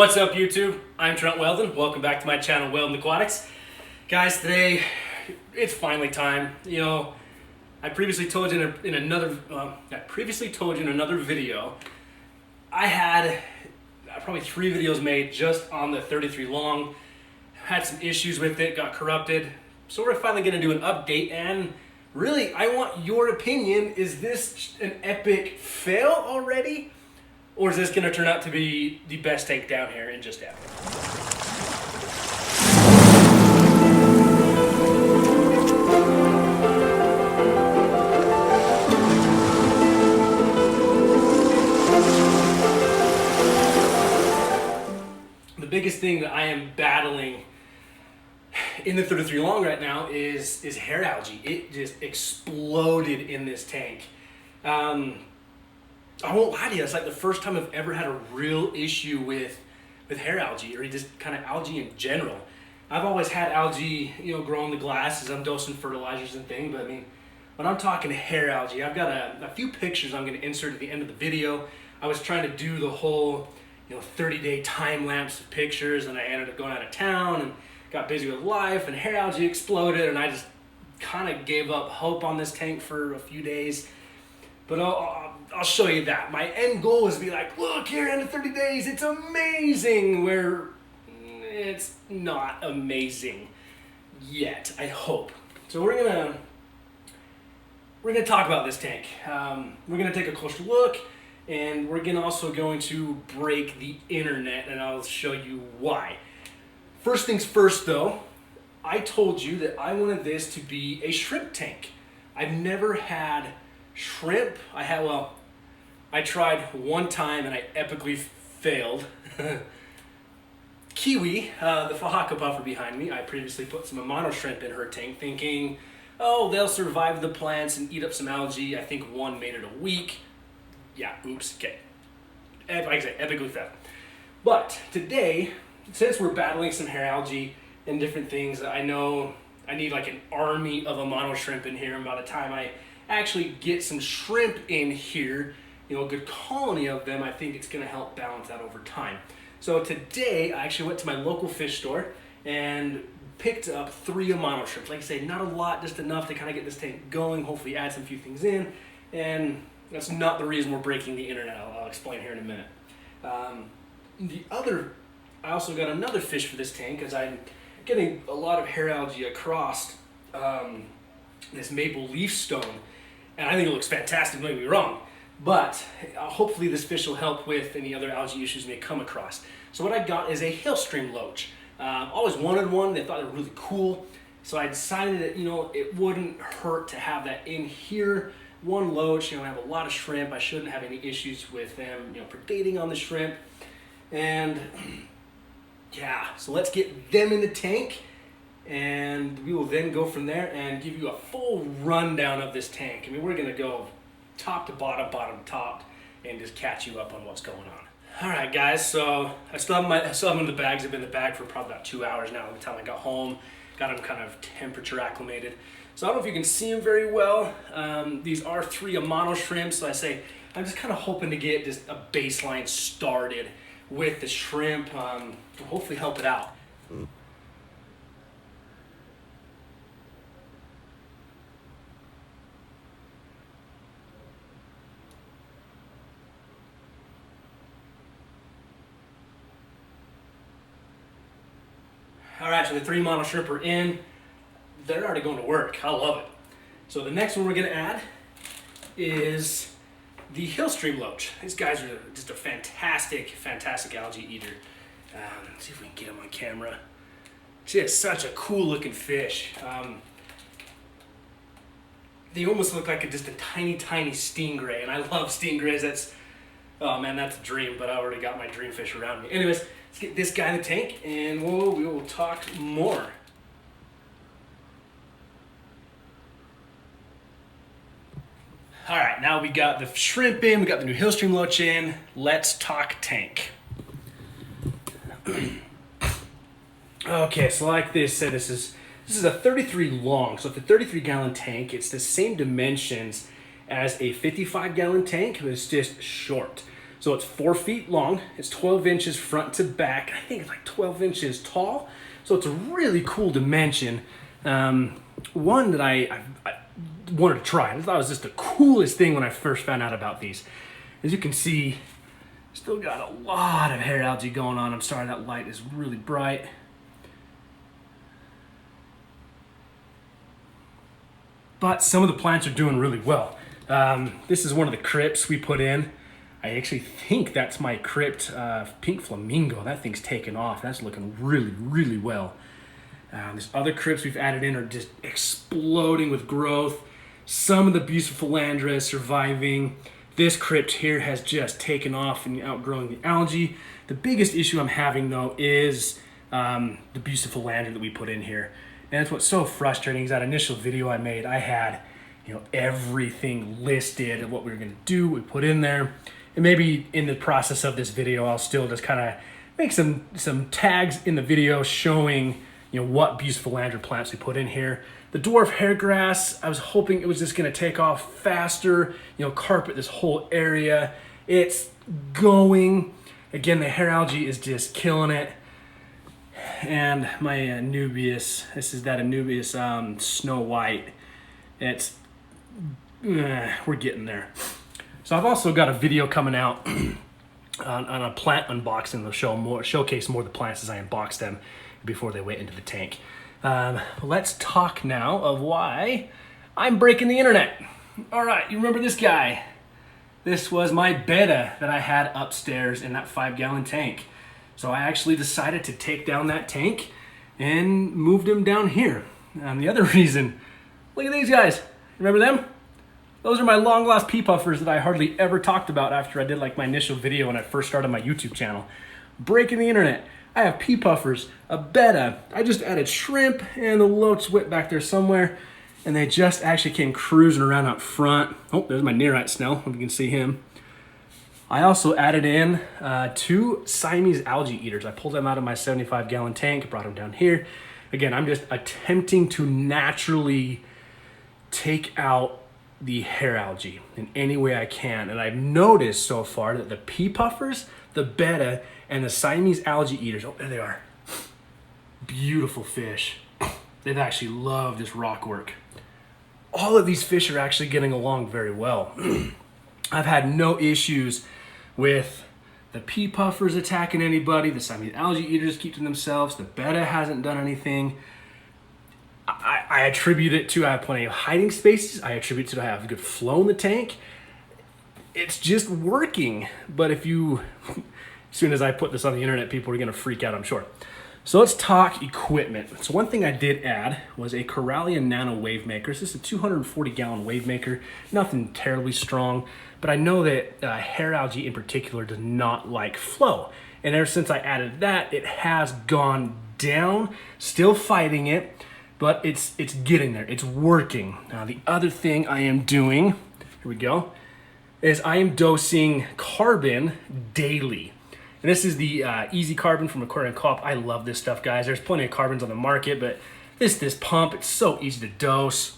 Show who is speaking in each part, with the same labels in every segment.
Speaker 1: What's up, YouTube? I'm Trent Wel-Don. Welcome back to my channel, Wel-Don Aquatics. Guys, today it's finally time. You know, I previously told you in another video, I had probably 3 videos made just on the 33 long. Had some issues with it, got corrupted. So we're finally going to do an update, and really, I want your opinion. Is this an epic fail already? Or is this going to turn out to be the best tank down here in just yet? The biggest thing that I am battling in the 33 long right now is hair algae. It just exploded in this tank. I won't lie to you, it's like the first time I've ever had a real issue with hair algae, or just kind of algae in general. I've always had algae, you know, grow in the glass as I'm dosing fertilizers and things, but I mean, when I'm talking hair algae, I've got a few pictures I'm going to insert at the end of the video. I was trying to do the whole, 30-day time lapse of pictures, and I ended up going out of town and got busy with life, and hair algae exploded, and I just kind of gave up hope on this tank for a few days. But I'll show you that. My end goal is to be like, look here, end of 30 days, it's amazing, where it's not amazing yet, I hope. So we're gonna talk about this tank. We're gonna take a closer look, and we're also going to break the internet, and I'll show you why. First things first though, I told you that I wanted this to be a shrimp tank. I've never had shrimp. I tried one time and I epically failed. Kiwi, the Fahaka buffer behind me, I previously put some Amano shrimp in her tank thinking, oh, they'll survive the plants and eat up some algae. I think one made it a week. Yeah, oops, okay. Like I say, epically failed. But today, since we're battling some hair algae and different things, I know I need like an army of Amano shrimp in here, and by the time I actually get some shrimp in here, a good colony of them, I think it's going to help balance that over time. So today I actually went to my local fish store and picked up 3 Amano shrimp. Like I say, not a lot, just enough to kind of get this tank going, hopefully add some few things in, and that's not the reason we're breaking the internet. I'll explain here in a minute. I also got another fish for this tank, as I'm getting a lot of hair algae across this maple leaf stone. And I think it looks fantastic, don't get me wrong, but hopefully this fish will help with any other algae issues you may come across. So what I got is a Hailstream loach. Always wanted one. They thought they were really cool, so I decided that it wouldn't hurt to have that in here. One loach, I have a lot of shrimp. I shouldn't have any issues with them, predating on the shrimp. And yeah, so let's get them in the tank, and we will then go from there and give you a full rundown of this tank. I mean, we're gonna go top to bottom, bottom to top, and just catch you up on what's going on. All right, guys, so I still have them in the bags. They've been in the bag for probably about 2 hours now. By the time I got home, got them kind of temperature acclimated. So I don't know if you can see them very well. These are 3 Amano shrimp, so I'm just kind of hoping to get just a baseline started with the shrimp, to hopefully help it out. All right, so the 3 Amano shrimp are in. They're already going to work. I love it. So the next one we're gonna add is the Hailstream loach. These guys are just a fantastic algae eater. Let's see if we can get them on camera. Just such a cool looking fish. They almost look like just a tiny stingray, and I love stingrays. Oh man, that's a dream, but I already got my dream fish around me. Anyways, let's get this guy in the tank, and we will talk more. All right, now we got the shrimp in, we got the new Hailstream loach in. Let's talk tank. Okay, so like this said, this is a 33 long, so it's a 33 gallon tank. It's the same dimensions as a 55 gallon tank, but it's just short. So it's 4 feet long. It's 12 inches front to back. I think it's like 12 inches tall. So it's a really cool dimension. One that I wanted to try. I thought it was just the coolest thing when I first found out about these. As you can see, still got a lot of hair algae going on. I'm sorry that light is really bright. But some of the plants are doing really well. This is one of the crypts we put in. I actually think that's my crypt pink flamingo. That thing's taken off. That's looking really, really well. These other crypts we've added in are just exploding with growth. Some of the Bucephalandra is surviving. This crypt here has just taken off and outgrowing the algae. The biggest issue I'm having though is the Bucephalandra that we put in here. And that's what's so frustrating is that initial video I made, I had, you know, everything listed of what we were gonna do, we put in there. And maybe in the process of this video, I'll still just kind of make some tags in the video showing, you know, what Bucephalandra plants we put in here. The dwarf hairgrass, I was hoping it was just gonna take off faster, you know, carpet this whole area. It's going. Again, the hair algae is just killing it. And my Anubias, this is that Anubias Snow White. It's, we're getting there. So I've also got a video coming out on a plant unboxing. They'll showcase more of the plants as I unbox them before they went into the tank. Let's talk now of why I'm breaking the internet. All right, you remember this guy? This was my betta that I had upstairs in that 5-gallon tank. So I actually decided to take down that tank and moved him down here. The other reason, look at these guys. Remember them? Those are my long lost pea puffers that I hardly ever talked about after I did like my initial video when I first started my YouTube channel. Breaking the internet. I have pea puffers, a betta. I just added shrimp and the loach wit back there somewhere. And they just actually came cruising around up front. Oh, there's my nearite snail, if you can see him. I also added in 2 Siamese algae eaters. I pulled them out of my 75-gallon tank, brought them down here. Again, I'm just attempting to naturally take out the hair algae in any way I can. And I've noticed so far that the pea puffers, the betta, and the Siamese algae eaters, oh, there they are. Beautiful fish. They've actually loved this rock work. All of these fish are actually getting along very well. I've had no issues with the pea puffers attacking anybody. The Siamese algae eaters keep to themselves. The betta hasn't done anything. I attribute it to I have plenty of hiding spaces. I attribute it to I have good flow in the tank. It's just working. But as soon as I put this on the internet, people are gonna freak out, I'm sure. So let's talk equipment. So one thing I did add was a Corallian Nano Wave Maker. This is a 240-gallon wave maker. Nothing terribly strong, but I know that hair algae in particular does not like flow. And ever since I added that, it has gone down, still fighting it, but it's getting there, it's working. Now the other thing I am doing, here we go, is I am dosing carbon daily. And this is the Easy Carbon from Aquarium Co-op. I love this stuff, guys. There's plenty of carbons on the market, but this pump, it's so easy to dose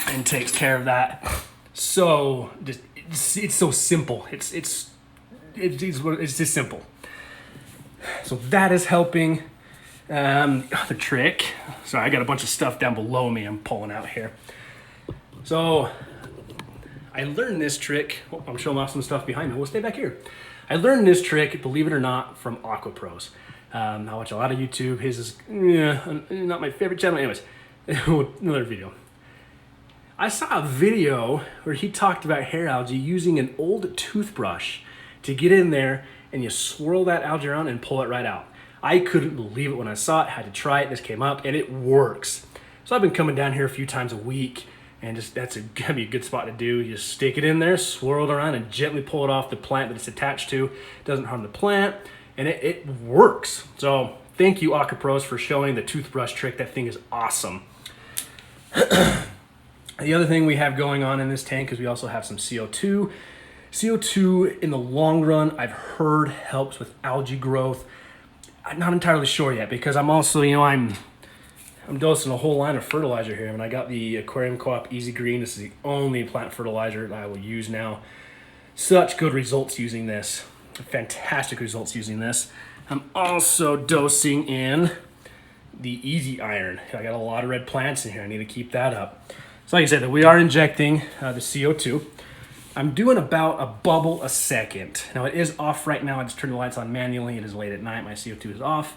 Speaker 1: and takes care of that. So it's so simple. It's just simple. So that is helping. The trick. Sorry, I got a bunch of stuff down below me I'm pulling out here. So I learned this trick. Oh, I'm showing off some stuff behind me. We'll stay back here. I learned this trick, believe it or not, from Aqua Pros. I watch a lot of YouTube. His is not my favorite channel. Anyways, another video. I saw a video where he talked about hair algae using an old toothbrush to get in there and you swirl that algae around and pull it right out. I couldn't believe it when I saw it. Had to try it. This came up and it works. So I've been coming down here a few times a week. And that's gonna be a good spot to do. You just stick it in there, swirl it around, and gently pull it off the plant that it's attached to. It doesn't harm the plant, and it works. So thank you, Aqua Pros, for showing the toothbrush trick. That thing is awesome. The other thing we have going on in this tank is we also have some CO2. CO2, in the long run, I've heard helps with algae growth. I'm not entirely sure yet because I'm also, I'm dosing a whole line of fertilizer here, and I got the Aquarium Co-op Easy Green. This is the only plant fertilizer that I will use now. Such good results using this. Fantastic results using this. I'm also dosing in the Easy Iron. I got a lot of red plants in here. I need to keep that up. So like I said, we are injecting the CO2. I'm doing about a bubble a second. Now it is off right now. I just turned the lights on manually. It is late at night. My CO2 is off.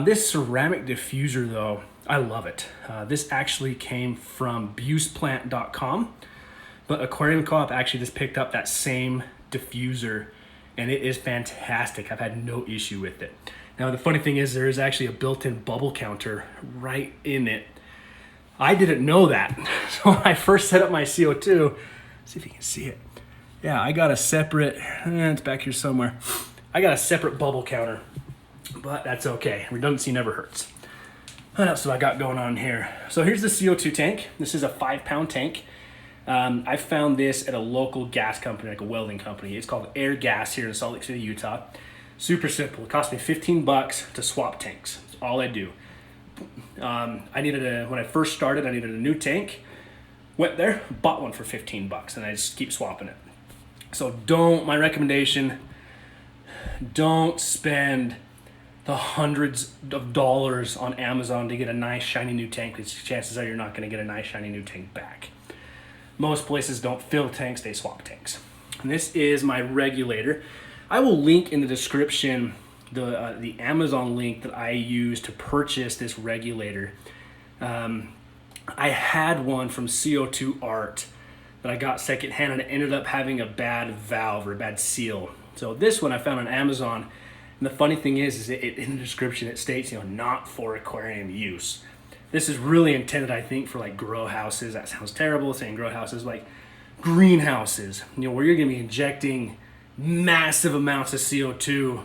Speaker 1: This ceramic diffuser though, I love it. This actually came from buseplant.com, but Aquarium Co-op actually just picked up that same diffuser and it is fantastic. I've had no issue with it. Now the funny thing is there is actually a built-in bubble counter right in it. I didn't know that. So when I first set up my CO2, see if you can see it. Yeah, I got a separate, it's back here somewhere. I got a separate bubble counter, but that's okay. Redundancy never hurts. What else do I got going on here? So here's the CO2 tank. This is a 5-pound tank. I found this at a local gas company, like a welding company. It's called Air Gas here in Salt Lake City, Utah. Super simple. It cost me $15 to swap tanks. That's all I do. When I first started, I needed a new tank. Went there, bought one for $15, and I just keep swapping it. So my recommendation, don't spend the hundreds of dollars on Amazon to get a nice shiny new tank, because chances are you're not going to get a nice shiny new tank back. Most places don't fill tanks, they swap tanks. And this is my regulator. I will link in the description the Amazon link that I use to purchase this regulator. I had one from CO2 Art that I got secondhand, and it ended up having a bad valve or a bad seal. So this one I found on Amazon, and the funny thing is in the description it states, not for aquarium use. This is really intended, I think, for like grow houses. That sounds terrible saying grow houses, like greenhouses, where you're gonna be injecting massive amounts of CO2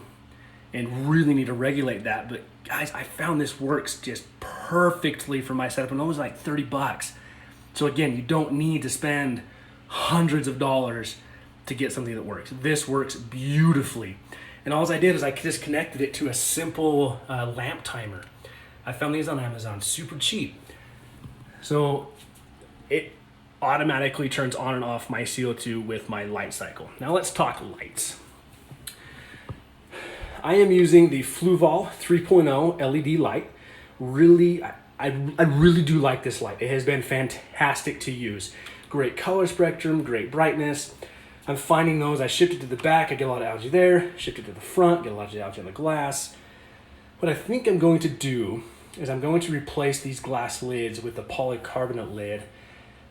Speaker 1: and really need to regulate that. But guys, I found this works just perfectly for my setup, and it was like $30. So again, you don't need to spend hundreds of dollars to get something that works. This works beautifully. And all I did is I just connected it to a simple lamp timer. I found these on Amazon, super cheap. So it automatically turns on and off my CO2 with my light cycle. Now let's talk lights. I am using the Fluval 3.0 LED light. Really, I really do like this light. It has been fantastic to use. Great color spectrum, great brightness. I'm finding those, I shift it to the back, I get a lot of algae there. Shift it to the front, get a lot of algae on the glass. What I think I'm going to do is I'm going to replace these glass lids with the polycarbonate lid.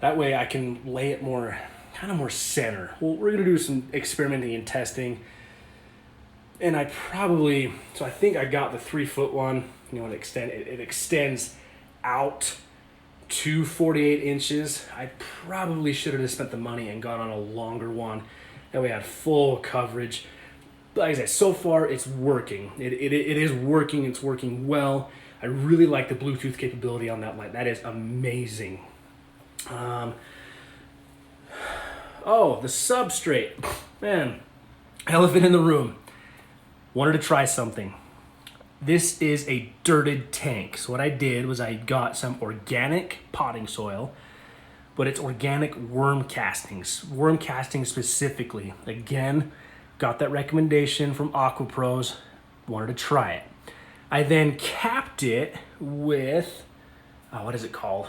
Speaker 1: That way I can lay it kind of more center. Well, we're gonna do some experimenting and testing. And I think I got the 3-foot one. It extends out to 48 inches. I probably should have just spent the money and got on a longer one. That way I had full coverage. But like I said, so far it's working. It is working, it's working well. I really like the Bluetooth capability on that light. That is amazing. The substrate. Man, elephant in the room. Wanted to try something. This is a dirted tank. So what I did was I got some organic potting soil, but it's organic worm castings specifically. Again, got that recommendation from Aqua Pros, wanted to try it. I then capped it with, what is it called?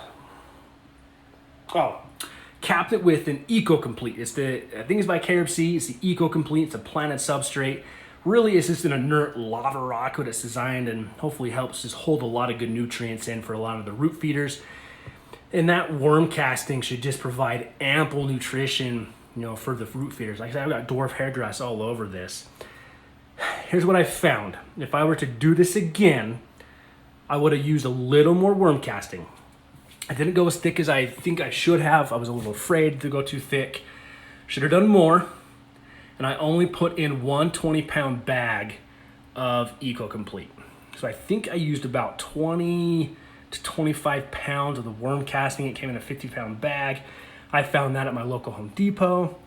Speaker 1: Capped it with an Eco-Complete. I think it's by KFC, it's the Eco-Complete, it's a planted substrate. Really, it's just an inert lava rock, but it's designed and hopefully helps just hold a lot of good nutrients in for a lot of the root feeders. And that worm casting should just provide ample nutrition, for the root feeders. Like I said, I've got dwarf hairgrass all over this. Here's what I found. If I were to do this again, I would have used a little more worm casting. I didn't go as thick as I think I should have. I was a little afraid to go too thick. Should have done more. And I only put in one 20-pound bag of Eco-Complete. So I think I used about 20 to 25 pounds of the worm casting. It came in a 50-pound bag. I found that at my local Home Depot.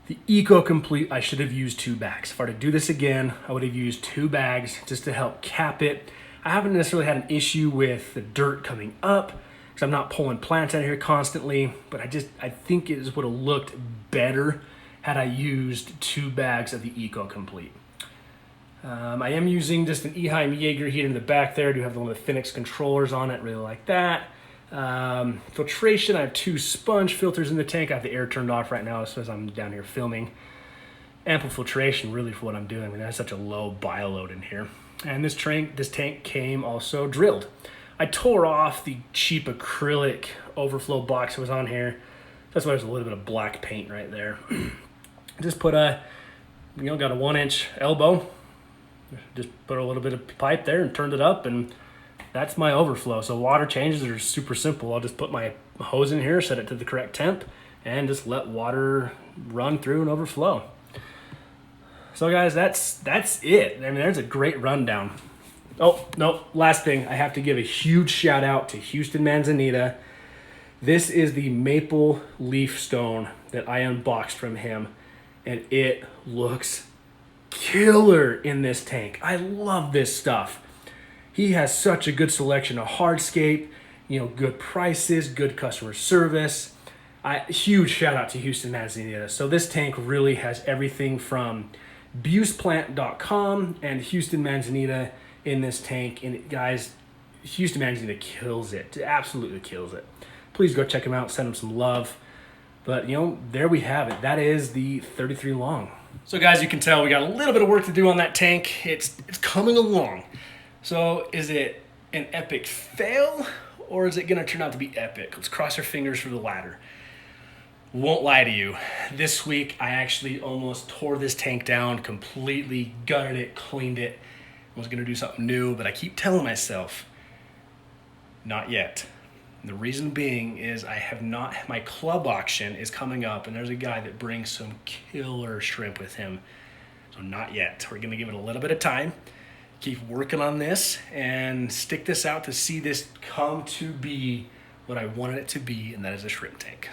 Speaker 1: The Eco-Complete, I should have used 2 bags. If I were to do this again, I would have used 2 bags just to help cap it. I haven't necessarily had an issue with the dirt coming up I'm not pulling plants out of here constantly, but I think it would have looked better had I used 2 bags of the Eco Complete. I am using just an Eheim Jaeger heater in the back there. I do have one of the Phoenix controllers on it, really like that. Filtration, I have 2 sponge filters in the tank. I have the air turned off right now as I'm down here filming. Ample filtration, really, for what I'm doing. I mean, I have such a low bioload in here. And this tank came also drilled. I tore off the cheap acrylic overflow box that was on here. That's why there's a little bit of black paint right there. Just put got a 1-inch elbow. Just put a little bit of pipe there and turned it up, and that's my overflow. So water changes are super simple. I'll just put my hose in here, set it to the correct temp, and just let water run through and overflow. So guys, that's it. I mean, there's a great rundown. Oh, no, last thing. I have to give a huge shout out to Houston Manzanita. This is the maple leaf stone that I unboxed from him, and it looks killer in this tank. I love this stuff. He has such a good selection of hardscape, good prices, good customer service. Huge shout out to Houston Manzanita. So this tank really has everything from buseplant.com and Houston Manzanita in this tank. And guys, Houston Manzanita kills it. Absolutely kills it. Please go check him out. Send him some love. But, there we have it. That is the 33 long. So guys, you can tell we got a little bit of work to do on that tank. It's coming along. So is it an epic fail, or is it going to turn out to be epic? Let's cross our fingers for the latter. Won't lie to you. This week, I actually almost tore this tank down, completely gutted it, cleaned it. I was going to do something new, but I keep telling myself, not yet. And the reason being is my club auction is coming up, and there's a guy that brings some killer shrimp with him. So not yet. We're going to give it a little bit of time, keep working on this, and stick this out to see this come to be what I wanted it to be, and that is a shrimp tank.